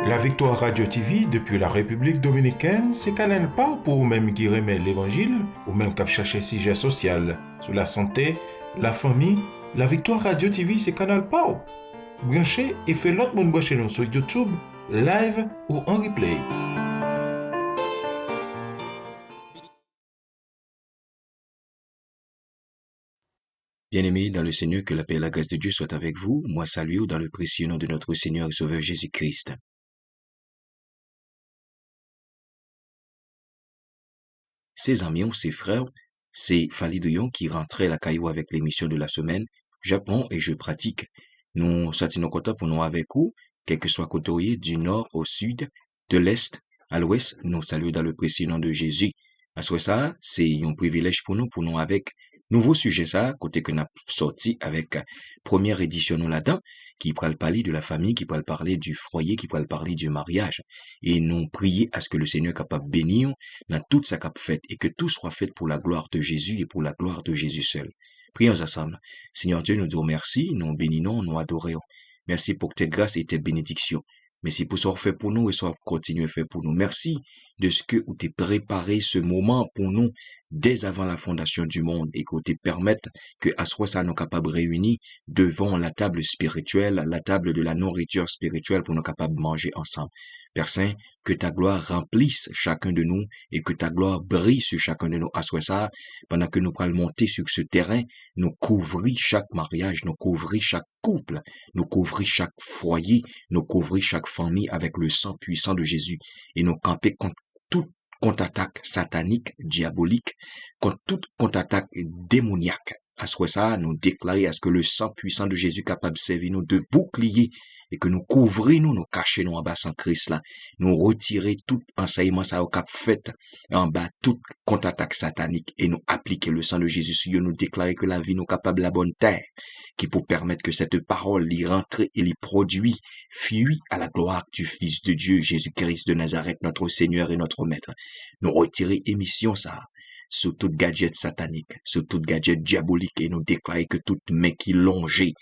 La Victoire Radio TV depuis la République Dominicaine, c'est Canal Pas pour vous-même qui remet l'Évangile, ou même qui chercher sujet social sur la santé, la famille. La Victoire Radio TV, c'est Canal Pas. Branchez et fait l'autre monde brancher nous sur YouTube, live ou en replay. Bien-aimés dans le Seigneur, que la paix et la grâce de Dieu soient avec vous. Moi, saluez dans le précieux nom de notre Seigneur et Sauveur Jésus-Christ. Ses amis, ses frères, c'est Falidoyon qui rentrait la caillou avec l'émission de la semaine. J'apprends et je pratique. Nous sortons content pour nous avec vous, quel que soit côté du nord au sud, de l'est à l'ouest. Nous saluons dans le précieux nom de Jésus. À ce ça, c'est un privilège pour nous avec nouveau sujet ça, côté que nous avons sorti avec première édition nous là-dedans, qui pourra parler de la famille, qui pourra parler du foyer, qui pourra parler du mariage. Et nous prier à ce que le Seigneur capable bénir dans toute sa cap faite et que tout soit fait pour la gloire de Jésus et pour la gloire de Jésus seul. Prions ensemble. Seigneur Dieu, nous disons merci, nous bénissons, nous adorons. Merci pour tes grâces et tes bénédictions. Merci pour ce que fait pour nous et ce que continue à faire pour nous. Merci de ce que vous t'es préparé ce moment pour nous dès avant la fondation du monde et que vous t'es permettre que à soi ça nous capables réunis devant la table spirituelle, la table de la nourriture spirituelle pour nous capables de manger ensemble. Père Saint, que ta gloire remplisse chacun de nous et que ta gloire brille sur chacun de nous à soi ça pendant que nous allons monter sur ce terrain, nous couvrir chaque mariage, nous couvrir chaque couple, nous couvrir chaque foyer, nous couvrir chaque famille avec le sang puissant de Jésus et nous camper contre toute contre-attaque satanique, diabolique, contre toute contre-attaque démoniaque. À ce ça, nous déclarer à ce que le sang puissant de Jésus capable de servir nous de bouclier et que nous couvrir nous cacher nous en bas sans Christ là, nous retirer tout enseignement ça au cap fait en bas toute contre-attaque satanique et nous appliquer le sang de Jésus sur nous déclarer que la vie nous capable la bonne terre qui pour permettre que cette parole y rentre et y produit fuit à la gloire du Fils de Dieu Jésus-Christ de Nazareth notre Seigneur et notre Maître. Nous retirer émission ça sur tout gadget satanique, sur tout gadget diabolique et nous déclarer que toute main qui longeait,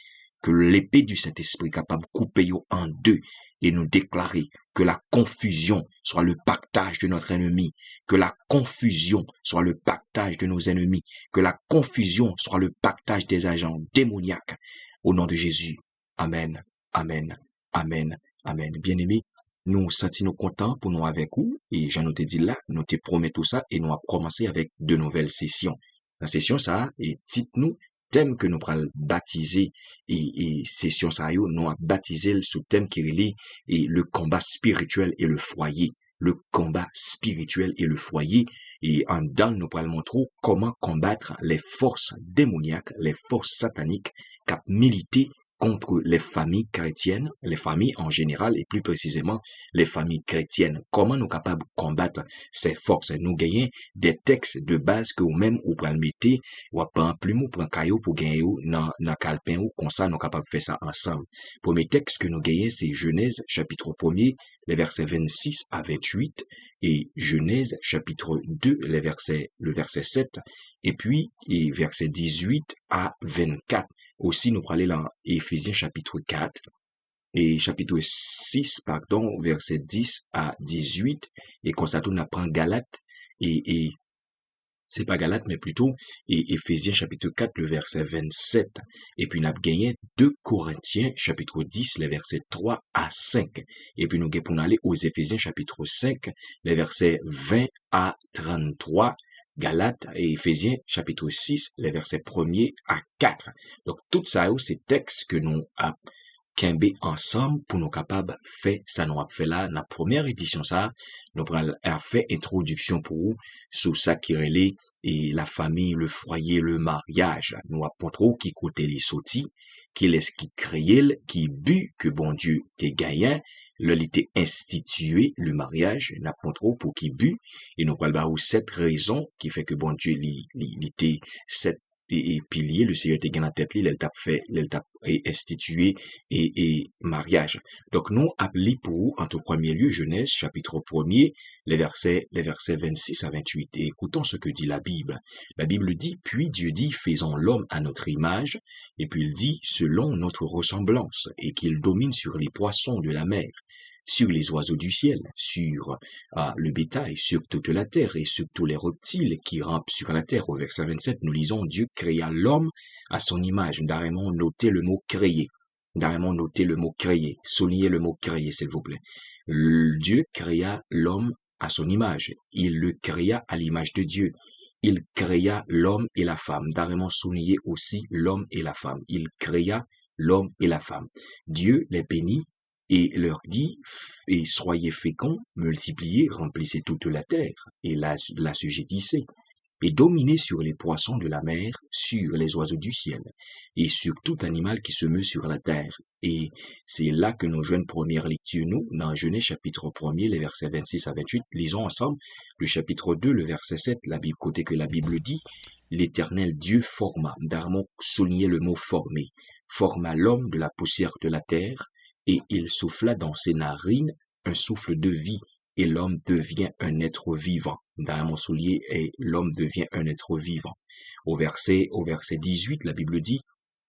que l'épée du Saint-Esprit capable de couper en deux et nous déclarer que la confusion soit le pactage de notre ennemi, que la confusion soit le pactage de nos ennemis, que la confusion soit le pactage des agents démoniaques. Au nom de Jésus. Amen, amen, amen, amen. Bien-aimés, nous sentons contents pour nous avec vous et j'en te dit là, nous te promettons tout ça et nous avons commencé avec de nouvelles sessions. La session ça, et dites-nous thème que nous allons baptiser et session ça nous a baptisé sous thème qui est lié et le combat spirituel et le foyer. Le combat spirituel et le foyer. Et en dedans, nous allons montrer comment combattre les forces démoniaques, les forces sataniques qui milité contre les familles chrétiennes, les familles en général et plus précisément les familles chrétiennes. Comment nous sommes capables de combattre ces forces? Nous gagnons des textes de base que vous-même vous pouvez mettre, ou prendre plume ou prendre caillou pour gagner dans calepin ou comme ça nous sommes capables de faire ça ensemble. Premier texte que nous gagnons c'est Genèse chapitre 1er, les versets 26 à 28 et Genèse chapitre 2, le verset 7 et puis verset 18 à 24. Aussi, nous parlons dans Éphésiens chapitre 4 et chapitre 6, pardon, verset 10 à 18. Et comme ça, on apprend Galates et c'est pas Galates, mais plutôt Éphésiens chapitre 4, le verset 27. Et puis, nous avons gagné 2 Corinthiens chapitre 10, les versets 3 à 5. Et puis, nous avons pour aller aux Éphésiens chapitre 5, les versets 20 à 33. Galates et Éphésiens chapitre 6, les versets 1er à 4. Donc, tout ça, c'est texte que nous avons kembe ensemble pour nous capables faire ça nous a fait là la première édition ça nous a fait introduction pour vous sur ça qui relait et la famille le foyer le mariage nous apprend trop qui côté les sorties qui laisse qui créer qui but que bon Dieu t'es gagnant l'ité institué le mariage n'apprend trop pour qui but et nous parlons cette raison qui fait que bon Dieu l'ité cette et pilier, le Seigneur te gagne la tête, il t'a fait, il t'a institué et mariage. Donc, nous appelons pour vous, en tout premier lieu, Genèse, chapitre 1er, les versets 26 à 28. Et écoutons ce que dit la Bible. La Bible dit, puis Dieu dit, faisons l'homme à notre image, et puis il dit, selon notre ressemblance, et qu'il domine sur les poissons de la mer, sur les oiseaux du ciel, sur le bétail, sur toute la terre et sur tous les reptiles qui rampent sur la terre. Au verset 27, nous lisons, Dieu créa l'homme à son image. Carrément noter le mot créer. Carrément noter le mot créer. Souligner le mot créer, s'il vous plaît. Dieu créa l'homme à son image. Il le créa à l'image de Dieu. Il créa l'homme et la femme. Carrément souligner aussi l'homme et la femme. Il créa l'homme et la femme. Dieu les bénit et leur dit, et soyez féconds, multipliez, remplissez toute la terre, et l'assujettissez, et dominez sur les poissons de la mer, sur les oiseaux du ciel, et sur tout animal qui se meut sur la terre. Et c'est là que nos jeunes premières lectures, nous, dans Genèse chapitre 1er, les versets 26 à 28, lisons ensemble le chapitre 2, le verset 7, la Bible, côté que la Bible dit, l'Éternel Dieu forma, Darmon soulignait le mot former, forma l'homme de la poussière de la terre, et il souffla dans ses narines un souffle de vie, et l'homme devient un être vivant. Dans mon soulier, et l'homme devient un être vivant. Au verset 18, la Bible dit,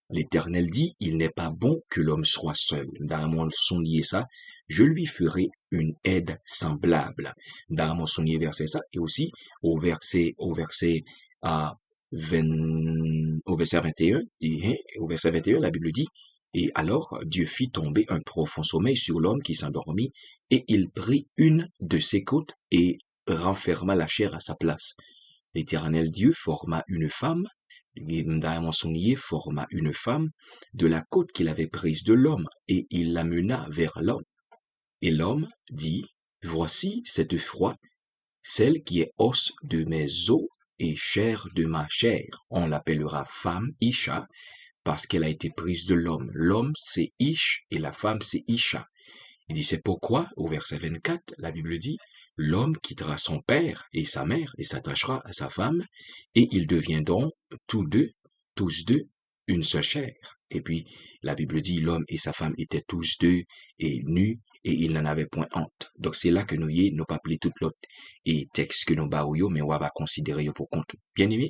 l'Éternel dit, il n'est pas bon que l'homme soit seul. Dans mon soulier ça, je lui ferai une aide semblable. Dans mon soulier verset ça, et aussi au verset 21, la Bible dit, et alors Dieu fit tomber un profond sommeil sur l'homme qui s'endormit, et il prit une de ses côtes et renferma la chair à sa place. L'Éternel Dieu forma une femme, forma une femme de la côte qu'il avait prise de l'homme, et il l'amena vers l'homme. Et l'homme dit, voici cette fois, celle qui est os de mes os et chair de ma chair. On l'appellera femme Isha, parce qu'elle a été prise de l'homme. L'homme, c'est Ish, et la femme, c'est Isha. Il dit, c'est pourquoi, au verset 24, la Bible dit, l'homme quittera son père et sa mère et s'attachera à sa femme, et ils deviendront tous deux, une seule chair. Et puis, la Bible dit, l'homme et sa femme étaient tous deux et nus, et ils n'en avaient point honte. Donc, c'est là que nous y nous pas appelé toute l'autre et texte que nous baouillons, mais on va considérer pour compte. Bien aimé,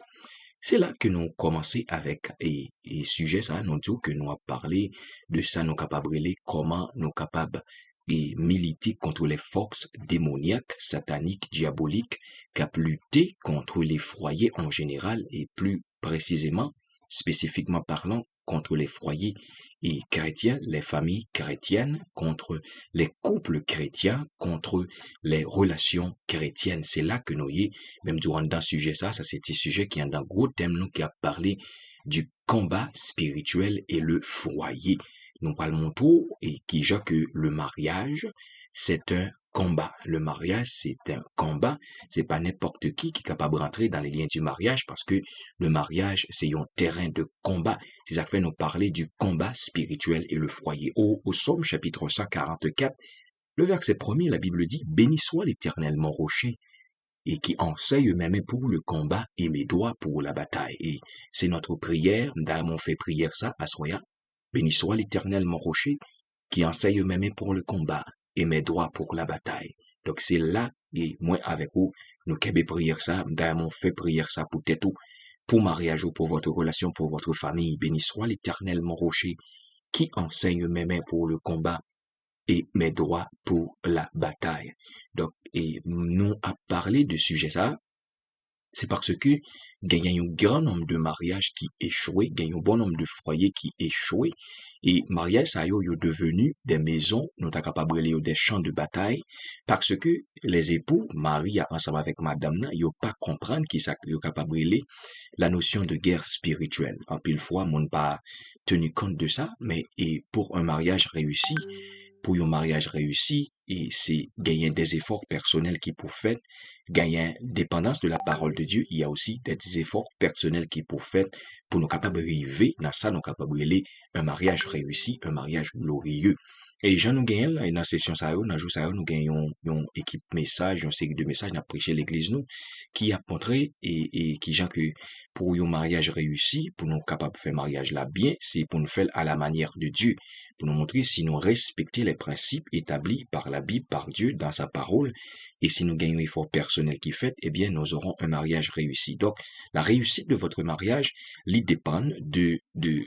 c'est là que nous commençons avec et sujet ça, nous disons que nous avons parlé de ça, nous capables comment nous capables et militer contre les forces démoniaques, sataniques, diaboliques, qui lutter contre les foyers en général et plus précisément, spécifiquement parlant, contre les foyers et chrétiens, les familles chrétiennes, contre les couples chrétiens, contre les relations chrétiennes. C'est là que nous y, même durant dans ce sujet ça c'est un sujet qui est un gros thème nous qui a parlé du combat spirituel et le foyer. Nous parlons tout et qui dit que le mariage, c'est un combat. Le mariage, c'est un combat. C'est pas n'importe qui est capable de rentrer dans les liens du mariage parce que le mariage, c'est un terrain de combat. C'est ça que fait nous parler du combat spirituel et le foyer. Au Psaume chapitre 144, le verset 1er, la Bible dit, béni soit l'Éternel mon rocher et qui enseigne mes mains pour le combat et mes doigts pour la bataille. Et c'est notre prière. D'ailleurs, on fait prière ça à Soya. Béni soit l'Éternel mon rocher, qui enseigne mes mains pour le combat et mes doigts pour la bataille. Donc c'est là, et moi avec vous, nous qu'avons prier ça, d'ailleurs on fait prier ça pour tête ou, pour mariage ou pour votre relation, pour votre famille. Béni soit l'Éternel mon rocher, qui enseigne mes mains pour le combat et mes doigts pour la bataille. Donc, et nous a parlé de sujet ça, c'est parce que il y a un grand nombre de mariages qui échouent, il y a un bon nombre de foyers qui échouent, et mariage ça yo devenu des maisons, nous ta capable des champs de bataille, parce que les époux, Marie ensemble avec madame, yo pas comprendre qui ça yo capable la notion de guerre spirituelle. En pile fois, mon pas tenu compte de ça, mais et pour un mariage réussi, et c'est gagner des efforts personnels qui pour faire, gagner dépendance de la parole de Dieu, il y a aussi des efforts personnels qui pour faire, pour nous capables d'arriver dans ça, nous capables de un mariage réussi, un mariage glorieux. Et j'en nous gagnons, dans la session ça, dans jour ça, nous gagnons une équipe message, une série de messages, n'a prêché l'église nous, qui a montré, et qui genre que, pour un mariage réussi, pour nous capables de faire mariage là bien, c'est pour nous faire à la manière de Dieu, pour nous montrer si nous respectons les principes établis par la Bible, par Dieu, dans sa parole, et si nous gagnons un effort personnel qui fait, eh bien, nous aurons un mariage réussi. Donc, la réussite de votre mariage, il dépend de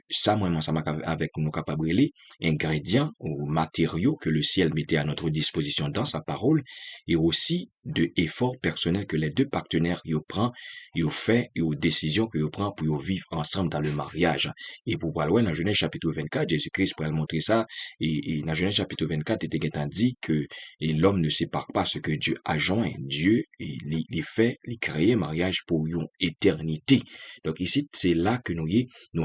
ça, moi, ça m'a avec nos capables ingrédients ou matériaux que le ciel mettait à notre disposition dans sa parole et aussi de efforts personnels que les deux partenaires y prennent, y fait et aux décisions que y prennent pour vivre ensemble dans le mariage. Et pour parler dans Genèse chapitre 24, Jésus-Christ pourrait montrer ça et dans Genèse chapitre 24, il était dit que l'homme ne sépare pas ce que Dieu a joint. Dieu, il fait, il crée mariage pour une éternité. Donc ici, c'est là que nous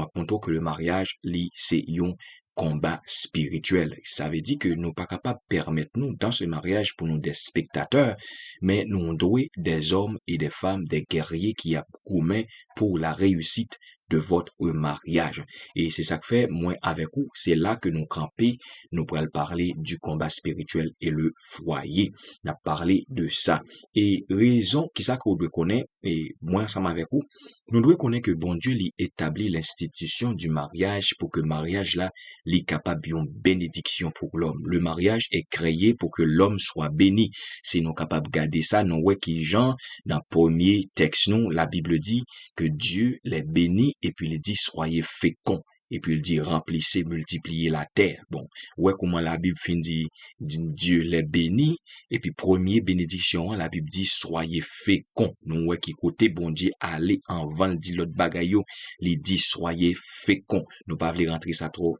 apprendons que le mariage, c'est un combat spirituel. Ça veut dire que nous pas capables de permettre nous dans ce mariage pour nous des spectateurs, mais nous devons des hommes et des femmes, des guerriers qui a commis pour la réussite de votre mariage. Et c'est ça que fait, moi, avec vous, c'est là que nous camper, nous pourrons parler du combat spirituel et le foyer. On a parlé de ça. Et raison qui ça qu'on doit connaître, et moi, ensemble avec vous, nous devons connaître que bon Dieu, lui établit l'institution du mariage pour que le mariage là, lui capable d'une bénédiction pour l'homme. Le mariage est créé pour que l'homme soit béni. Si nous capables de garder ça, nous voyons qui Jean, dans le premier texte, nous, la Bible dit que Dieu les bénit et puis il dit soyez féconds. Et puis il dit remplissez, multipliez la terre. Bon, ouais comment la Bible dit Dieu les bénit et puis premier bénédiction, la Bible dit soyez féconds. Nous ouais qui côté bon Dieu aller en vent dit l'autre bagaille, il dit soyez féconds. Nous pas vouloir rentrer ça trop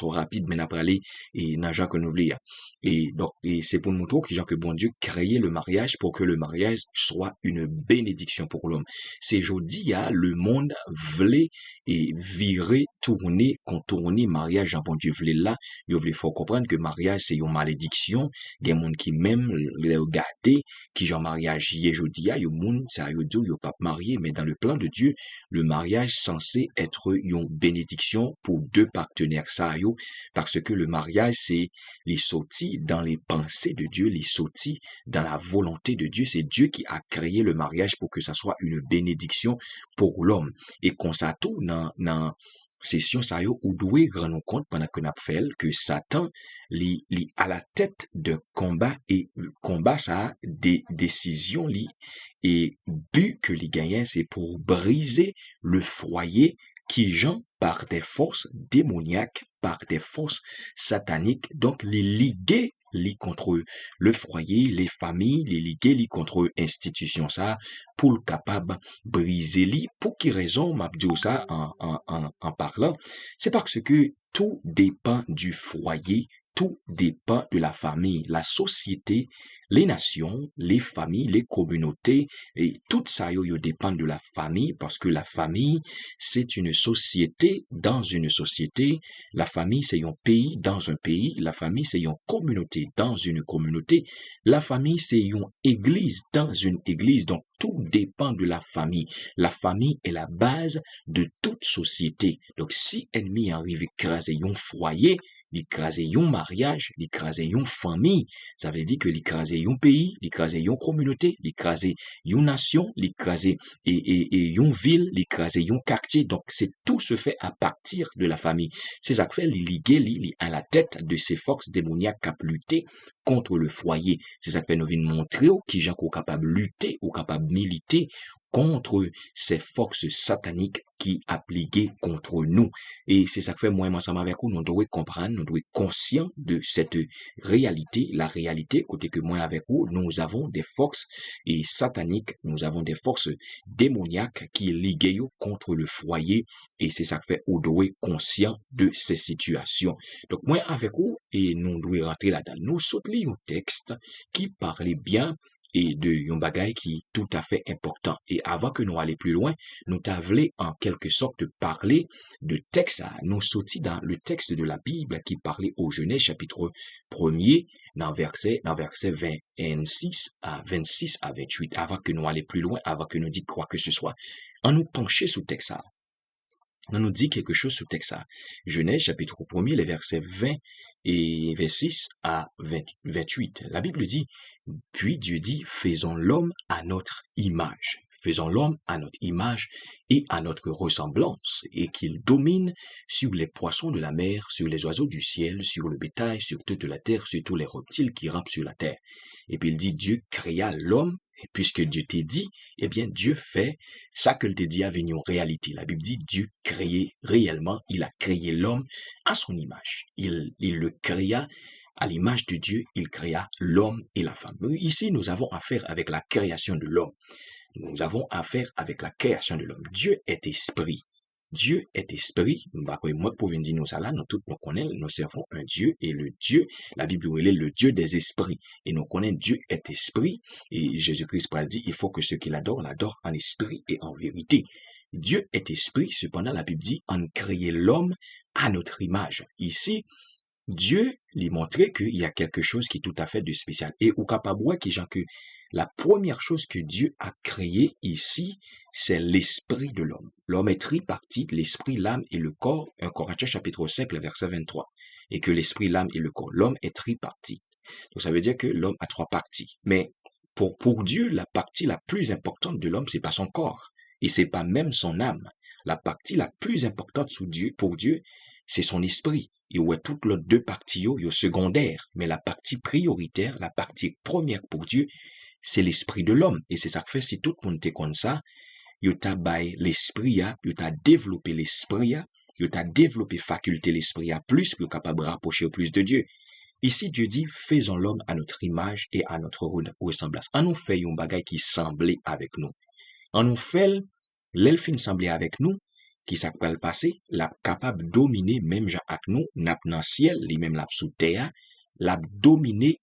rapide mais après aller et dans Jean que nous voulons. Et donc et c'est pour nous montrer que bon Dieu créé le mariage pour que le mariage soit une bénédiction pour l'homme. C'est jodi le monde voulait et virer tourner, contourner mariage en bon Dieu voulait là, il voulait faut comprendre que mariage c'est une malédiction, des monde qui même les regarder qui genre mariage hier jodi il y a monde ça yo dit yo pas marié mais dans le plan de Dieu, le mariage censé être une bénédiction pour deux partenaires ça yo parce que le mariage c'est les sorties dans les pensées de Dieu, les sorties dans la volonté de Dieu, c'est Dieu qui a créé le mariage pour que ça soit une bénédiction pour l'homme et qu'on ça tout dans session ça yo ou doit rendre compte pendant que n'a fait que Satan li à la tête de combat et combat ça des décisions li et but que li gagne c'est pour briser le foyer qui gens par des forces démoniaques, par des forces sataniques, donc les liguer li contre le foyer, les familles, les liguer li contre institution ça pour le capable briser li. Pour qui raison m'a dit ça en parlant, c'est parce que tout dépend du foyer, tout dépend de la famille, la société, les nations, les familles, les communautés, et tout ça yo dépend de la famille parce que la famille, c'est une société dans une société, la famille c'est un pays dans un pays, la famille c'est une communauté dans une communauté, la famille c'est une église dans une église, donc tout dépend de la famille. La famille est la base de toute société. Donc si ennemi arrive écraser un foyer, l'écraser un mariage, l'écraser une famille, ça veut dire que l'écraser un pays, l'écraser une communauté, l'écraser une nation, l'écraser et une ville, l'écraser un quartier. Donc c'est tout se fait à partir de la famille. C'est ça que fait les liguer à la tête de ces forces démoniaques qui lutter contre le foyer. C'est ça que fait nous venons montrer qui gens sont capables de lutter ou capables de militer contre ces forces sataniques qui appliquent contre nous. Et c'est ça que fait moi ensemble avec vous, nous devons comprendre, nous devons être conscients de cette réalité, la réalité, côté que moi avec vous, nous avons des forces et sataniques, nous avons des forces démoniaques qui liguent contre le foyer et c'est ça que fait nous devons être conscients de ces situations. Donc moi avec vous, et nous devons rentrer là-dedans. Nous sautons un texte qui parlait bien et de yon bagay qui est tout à fait important. Et avant que nous allions plus loin, nous t'avons en quelque sorte parler de texte, nous sortis dans le texte de la Bible qui parlait au Genèse chapitre 1er, dans verset 26 à 28. Avant que nous allions plus loin, avant que nous disions quoi que ce soit, on nous pencher sous texte. On nous dit quelque chose sous texte. Genèse chapitre 1er, les versets 20 et 26 à 28. La Bible dit, puis Dieu dit, faisons l'homme à notre image. faisons l'homme à notre image et à notre ressemblance, et qu'il domine sur les poissons de la mer, sur les oiseaux du ciel, sur le bétail, sur toute la terre, sur tous les reptiles qui rampent sur la terre. Et puis il dit, Dieu créa l'homme, et puisque Dieu t'a dit, eh bien Dieu fait ça que t'a dit à venir en réalité. La Bible dit, Dieu créé réellement, il a créé l'homme à son image. Il le créa à l'image de Dieu, il créa l'homme et la femme. Ici, nous avons affaire avec la création de l'homme. Nous avons affaire avec la création de l'homme. Dieu est esprit. Dieu est esprit. Moi, pour venir dire nous ça là, nous tous nous connaissons, nous servons un Dieu, et le Dieu, la Bible est le Dieu des esprits. Et nous connaissons Dieu est esprit, et Jésus-Christ dit, il faut que ceux qui l'adorent en esprit et en vérité. Dieu est esprit, cependant la Bible dit, on crée l'homme à notre image. Ici, Dieu lui montrait qu'il y a quelque chose qui est tout à fait de spécial. Et au capable que la première chose que Dieu a créée ici, c'est l'esprit de l'homme. L'homme est tripartite, l'esprit, l'âme et le corps. 1 Corinthiens chapitre 5, le verset 23. Et que l'esprit, l'âme et le corps. L'homme est tripartite. Donc ça veut dire que l'homme a trois parties. Mais pour Dieu, la partie la plus importante de l'homme, c'est pas son corps. Et c'est pas même son âme. La partie la plus importante pour Dieu, c'est son esprit. Et où est toutes les deux parties, yo secondaire. Mais la partie prioritaire, la partie première pour Dieu, c'est l'esprit de l'homme. Et c'est ça que fait, si tout le monde est comme ça, yo t'a baillé l'esprit, yo t'a développé l'esprit, yo t'a développé faculté l'esprit plus, pour capable de rapprocher plus de Dieu. Ici, Dieu dit, faisons l'homme à notre image et à notre ressemblance. On nous fait un bagage qui semblait avec nous. On nous fait l'elfine semblait avec nous, qui s'appelle le passé, l'a capable de dominer même avec nous, n'a dans ciel, lui même l'a sous terre, l'a dominé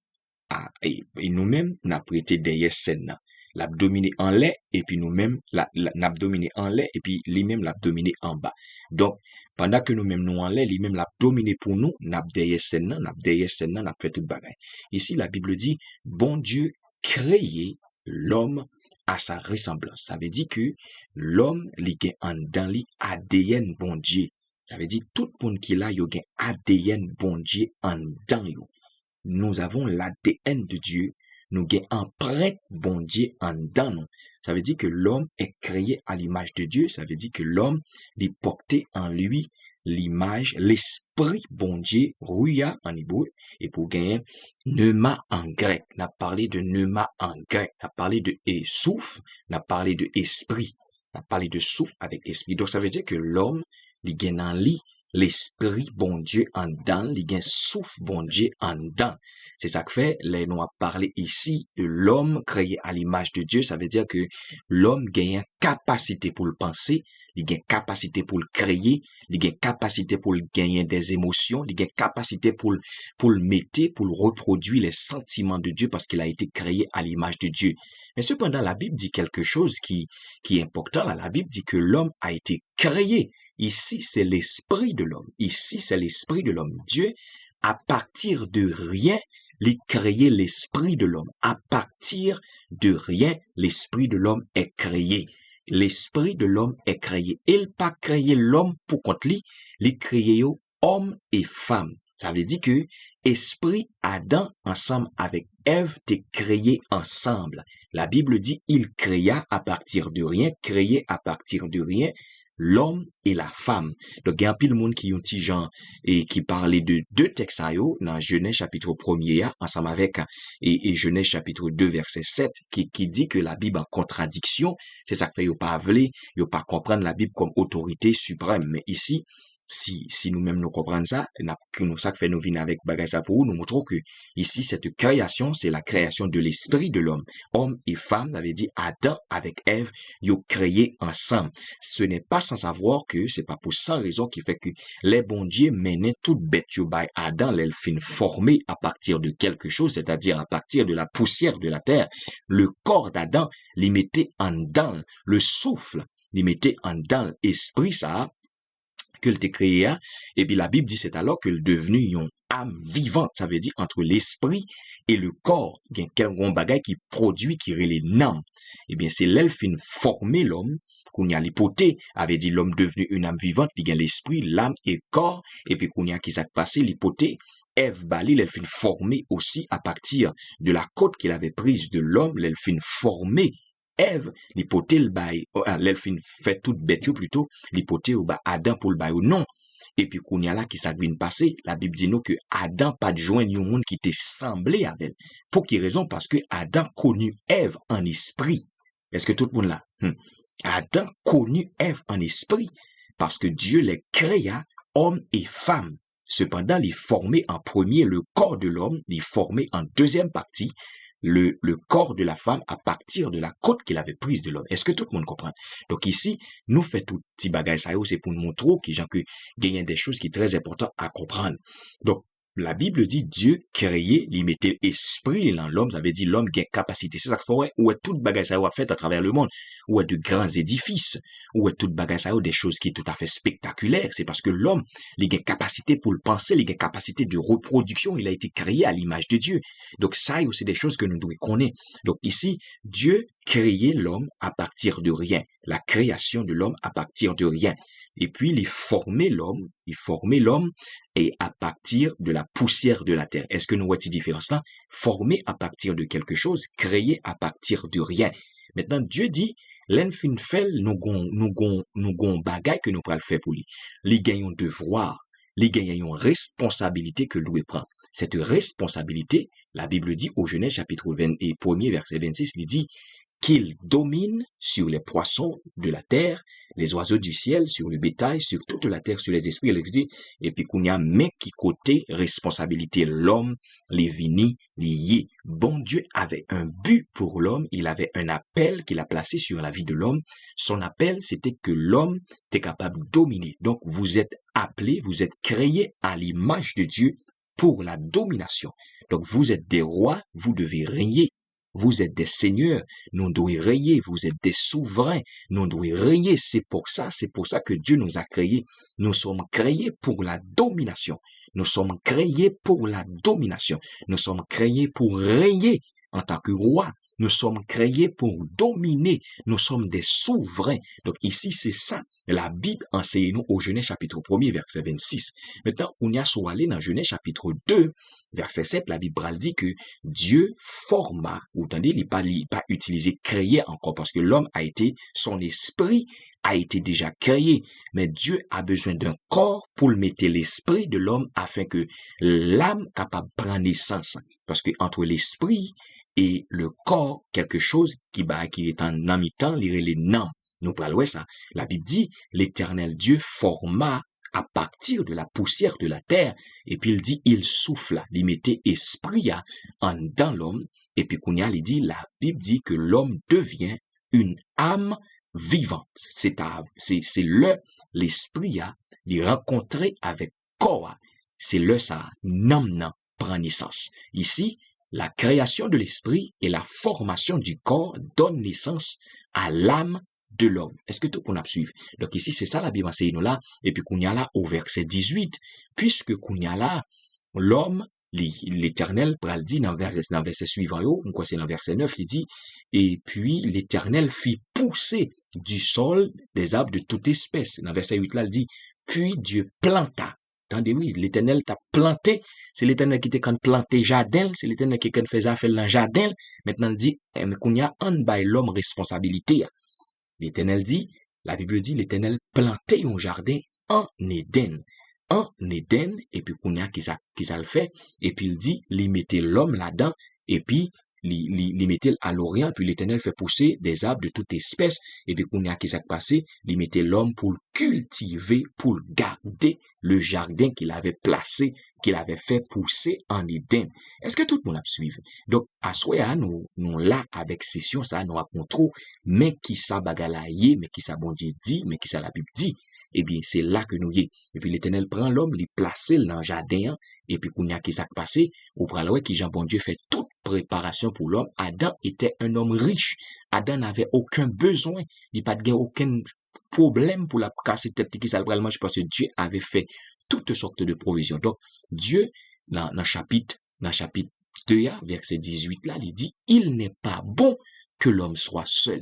et nous-mêmes n'a prêté derrière scène. L'a dominé en lait et puis nous-mêmes n'a dominé en lait et puis lui-même l'a dominé en bas. Donc pendant que nous-mêmes nous en lait, lui-même l'a dominé pour nous, n'a derrière scène, n'a fait toute bagaille. Ici la Bible dit bon Dieu créé l'homme à sa ressemblance. Ça veut dire que l'homme li gen en dans li ADN bon Dieu. Ça veut dire tout monde qui là yo gen ADN bon Dieu en dans yo. Nous avons l'ADN de Dieu, nous gen empreinte bon Dieu en dans nous. Ça veut dire que l'homme est créé à l'image de Dieu, ça veut dire que l'homme est porté en lui l'image, l'esprit bon Dieu, ruya en hébreu, et pour gagner pneuma en grec. On a parlé de pneuma en grec, on a parlé de souffle, on a parlé de esprit, on a parlé de souffle avec esprit. Donc ça veut dire que l'homme, il gagne en lui l'esprit bon Dieu en dedans, il gagne souffle bon Dieu en dedans. C'est ça que fait, les nous a parlé ici de l'homme créé à l'image de Dieu. Ça veut dire que l'homme gagne capacité pour le penser, il gagne capacité pour le créer, il gagne capacité pour le gagner des émotions, il gagne capacité pour le mettre, pour le reproduire les sentiments de Dieu parce qu'il a été créé à l'image de Dieu. Mais cependant, la Bible dit quelque chose qui est important. Là, la Bible dit que l'homme a été créé. Ici, c'est l'esprit de l'homme. Ici, c'est l'esprit de l'homme. Dieu, à partir de rien, il créé l'esprit de l'homme. À partir de rien, l'esprit de l'homme est créé. L'esprit de l'homme est créé. Il pas créé l'homme pour contre lui, il créé homme et femme. Ça veut dire que esprit Adam ensemble avec Ève t'est créé ensemble. La Bible dit il créa à partir de rien, créé à partir de rien l'homme et la femme. Donc il y a un pile monde qui ont petit gens et qui parlait de deux textes dans Genèse chapitre 1er ensemble avec et Genèse chapitre 2 verset 7 qui dit que la Bible en contradiction, c'est ça que fait yo pas vle, yo pas comprendre la Bible comme autorité suprême, mais ici si nous-mêmes nous comprenons ça, nous ça fait nous venir avec bagay ça pour nous montrons que ici cette création c'est la création de l'esprit de l'homme, homme et femme, ça veut dire Adam avec Ève, yo créé ensemble. Ce n'est pas sans savoir que c'est pas pour sans raison qui fait que les bon Dieu menaient toute bête yo by Adam l'elfine formé à partir de quelque chose, c'est-à-dire à partir de la poussière de la terre. Le corps d'Adam l'y mettait en dedans, le souffle l'y mettait en dedans, esprit ça que le créé, et puis la Bible dit c'est alors que le devenu une âme vivante, ça veut dire entre l'esprit et le corps, il y a quelqu'un bagage qui produit, qui relève l'âme. Eh bien, c'est l'elfine formé l'homme, qu'on y a l'hypothèse, avait dit l'homme devenu une âme vivante, il y a l'esprit, l'âme et corps, et puis qu'on y a qui s'est passé l'hypothèse, Ève Bali, l'elfine formée aussi à partir de la côte qu'il avait prise de l'homme, l'elfine formée Ève, li pote le bay, l'elfin fait tout bête plutôt, li pote ou ba Adam pour le bay ou non. Et puis qu'on y a là qui ça vient passer, la Bible dit nous que Adam pas de joindre un monde qui était semblé avec. Pour quelle raison? Parce que Adam connu Ève en esprit. Est-ce que tout le monde là? Adam connu Ève en esprit parce que Dieu les créa homme et femme. Cependant, il formait en premier le corps de l'homme, il formait en deuxième partie le corps de la femme à partir de la côte qu'il avait prise de l'homme. Est-ce que tout le monde comprend? Donc ici, nous faisons tout petit bagage ça, c'est pour nous montrer qu'il y a des choses qui sont très importantes à comprendre. Donc, la Bible dit Dieu créé, il mettait esprit dans l'homme, ça veut dire l'homme a capacité. C'est ça qu'il faut, où est toute bagage ça a fait à travers le monde, où est de grands édifices, où est toute bagage ça des choses qui sont tout à fait spectaculaires. C'est parce que l'homme, il a capacité pour le penser, il a capacité de reproduction, il a été créé à l'image de Dieu. Donc ça, c'est des choses que nous devons connaître. Donc ici, Dieu créait l'homme à partir de rien. La création de l'homme à partir de rien. Et puis, il formait l'homme et à partir de la poussière de la terre. Est-ce que nous voyons cette différence-là? Formé à partir de quelque chose, créé à partir de rien. Maintenant, Dieu dit, l'enfin fait, nous gon bagay que nous pral faire pour lui. Li gagnons devoir, li gagnons responsabilité que lui prend. Cette responsabilité, la Bible dit au Genèse chapitre 1er verset 26, il dit, qu'il domine sur les poissons de la terre, les oiseaux du ciel, sur le bétail, sur toute la terre, sur les esprits, et puis qu'on y a mais qui côté responsabilité l'homme, les vini, liés. Bon Dieu avait un but pour l'homme, il avait un appel qu'il a placé sur la vie de l'homme. Son appel, c'était que l'homme était capable de dominer. Donc, vous êtes appelés, vous êtes créés à l'image de Dieu pour la domination. Donc, vous êtes des rois, vous devez régner. Vous êtes des seigneurs, nous devons régner, vous êtes des souverains, nous devons régner. C'est pour ça que Dieu nous a créés. Nous sommes créés pour la domination. Nous sommes créés pour la domination. Nous sommes créés pour régner en tant que roi. Nous sommes créés pour dominer. Nous sommes des souverains. Donc ici, c'est ça. La Bible enseigne nous au Genèse chapitre 1er, verset 26. Maintenant, on y a soit allé dans Genèse chapitre 2, verset 7, la Bible dit que Dieu forma, vous entendez, il n'est pas utilisé créer encore parce que l'homme a été, son esprit a été déjà créé. Mais Dieu a besoin d'un corps pour le mettre l'esprit de l'homme afin que l'âme capable de prendre naissance. Parce que entre l'esprit et le corps, quelque chose qui est en ami-temps, les noms. Nous parlons ça. La Bible dit, l'Éternel Dieu forma à partir de la poussière de la terre, et puis il dit, il souffla, il mettait esprit en dans l'homme, et puis il dit, la Bible dit que l'homme devient une âme vivante. C'est l'esprit il rencontré avec corps. C'est ça, nam prend naissance. Ici, la création de l'esprit et la formation du corps donnent naissance à l'âme de l'homme. Est-ce que tout le monde a suivi? Donc ici, c'est ça la Bible enseigne nous là. Et puis qu'on y a là au verset 18, puisque qu'on y a là, l'homme, l'Éternel, pral dit dans verset suivant, c'est dans verset 9, il dit, et puis l'Éternel fit pousser du sol des arbres de toute espèce. Dans verset 8 là, il dit, puis Dieu planta. Attendez, oui, l'Éternel t'a planté. C'est l'Éternel qui t'a quand planté jardin. C'est l'Éternel qui quand faisait affaire dans le jardin. Maintenant, il dit, mais qu'on y a un bail l'homme responsabilité. L'Éternel dit, la Bible dit, l'Éternel planté un jardin en Éden. En Éden, et puis qu'on y a qui ça le fait. Et puis il dit, il mettait l'homme là-dedans. Et puis, il mettait à l'Orient, puis l'Éternel fait pousser des arbres de toute espèce, et puis qu'on y a qui s'est passé, il mettait l'homme pour le cultiver, pour le garder le jardin qu'il avait placé, qu'il avait fait pousser en Éden. Est-ce que tout le monde a suivi? Donc, à soi, nous là, avec session, ça, nous racontons, mais qui ça bagalaye, mais qui ça bon Dieu dit, mais qui ça la Bible dit, eh bien, c'est là que nous y est. Et puis l'Éternel prend l'homme, il place dans le jardin, et puis qu'on y a qui s'est passé, ou prend l'homme qui Jean bon Dieu fait toute préparation pour l'homme. Adam était un homme riche. Adam n'avait aucun besoin, il n'a pas aucun problème pour la casser tête qui ça le mange parce que Dieu avait fait toutes sortes de provisions. Donc, Dieu, dans chapitre 2, verset 18 là, il dit, il n'est pas bon que l'homme soit seul.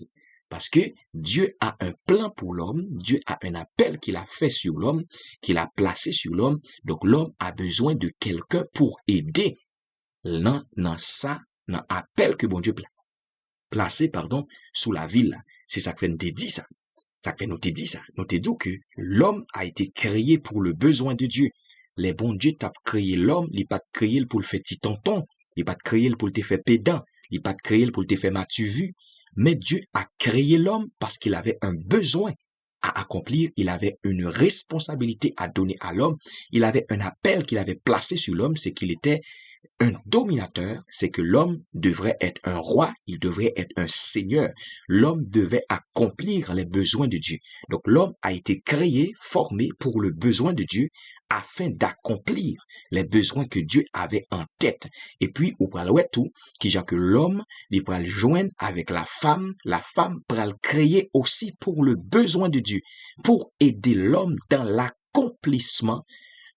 Parce que Dieu a un plan pour l'homme, Dieu a un appel qu'il a fait sur l'homme, qu'il a placé sur l'homme. Donc, l'homme a besoin de quelqu'un pour aider dans appel que bon Dieu placé, sous la ville. C'est ça que fait nous te dit ça. Ça que nous te dit ça. Nous te dit que l'homme a été créé pour le besoin de Dieu. Les bons Dieu t'a créé l'homme, il pas créé pour le faire petit tonton, il pas créé pour te faire pédant, il pas créé pour te faire matu vu. Mais Dieu a créé l'homme parce qu'il avait un besoin à accomplir, il avait une responsabilité à donner à l'homme, il avait un appel qu'il avait placé sur l'homme, c'est qu'il était un dominateur, c'est que l'homme devrait être un roi, il devrait être un seigneur. L'homme devait accomplir les besoins de Dieu. Donc l'homme a été créé, formé pour le besoin de Dieu afin d'accomplir les besoins que Dieu avait en tête. Et puis, ou pral ouais tout, qui dit que l'homme, il pral joindre avec la femme pral créer aussi pour le besoin de Dieu, pour aider l'homme dans l'accomplissement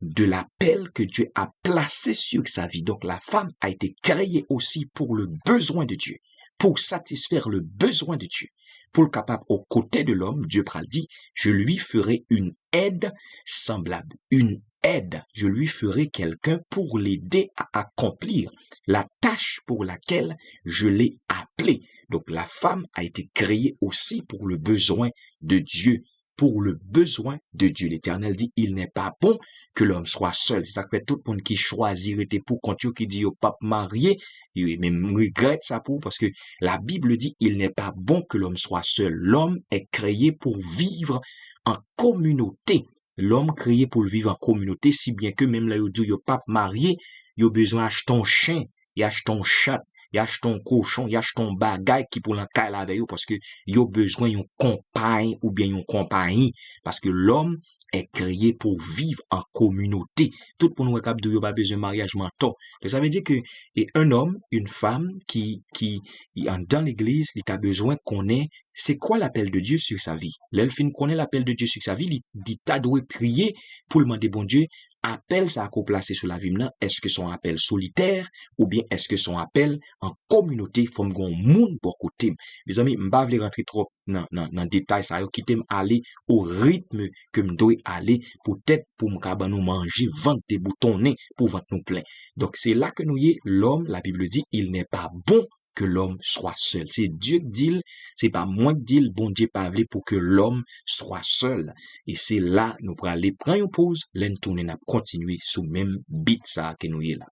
de l'appel que Dieu a placé sur sa vie. Donc la femme a été créée aussi pour le besoin de Dieu, pour satisfaire le besoin de Dieu. Pour le capable aux côtés de l'homme, Dieu pral dit, je lui ferai une aide semblable, une aide. Je lui ferai quelqu'un pour l'aider à accomplir la tâche pour laquelle je l'ai appelé. Donc la femme a été créée aussi pour le besoin de Dieu. Pour le besoin de Dieu. L'Éternel dit, il n'est pas bon que l'homme soit seul. C'est ça que fait tout le monde qui choisit pour continuer, qui dit au pape marié, il même regrette ça pour, parce que la Bible dit, il n'est pas bon que l'homme soit seul. L'homme est créé pour vivre en communauté. L'homme créé pour vivre en communauté, si bien que même là, il dit, au pape marié, il a besoin d'acheter un chien, il achète un chat, il achète un cochon, il achète un bagage qui pour l'encaille avec eux parce que il a besoin d'une compagne ou bien une compagnie parce que l'homme est créé pour vivre en communauté. Tout pour nous capable de pas besoin de mariage menton. Ça veut dire que un homme, une femme qui dans l'église, il a besoin qu'on ait c'est quoi l'appel de Dieu sur sa vie. L'elfine connaît l'appel de Dieu sur sa vie, il dit t'as doit prier pour le demander bon Dieu appel ça a placé sur la vie là, est-ce que son appel solitaire ou bien est-ce que son appel en communauté forme gon monde pour côté. Mes amis, m'pa vle rentrer trop dans détail ça yo quitter aller au rythme que me doit aller peut-être pour m'caba nous manger vendre des boutons pour vendre nous plein. Donc c'est là que nous y est l'homme, la Bible dit il n'est pas bon que l'homme soit seul. C'est Dieu qui dit, c'est pas moi qui dis, bon Dieu pas voulu pour que l'homme soit seul. Et c'est là, nous prenons aller prendre une pause, l'en tourner, n'a continuer sous même bit ça que nous y est là.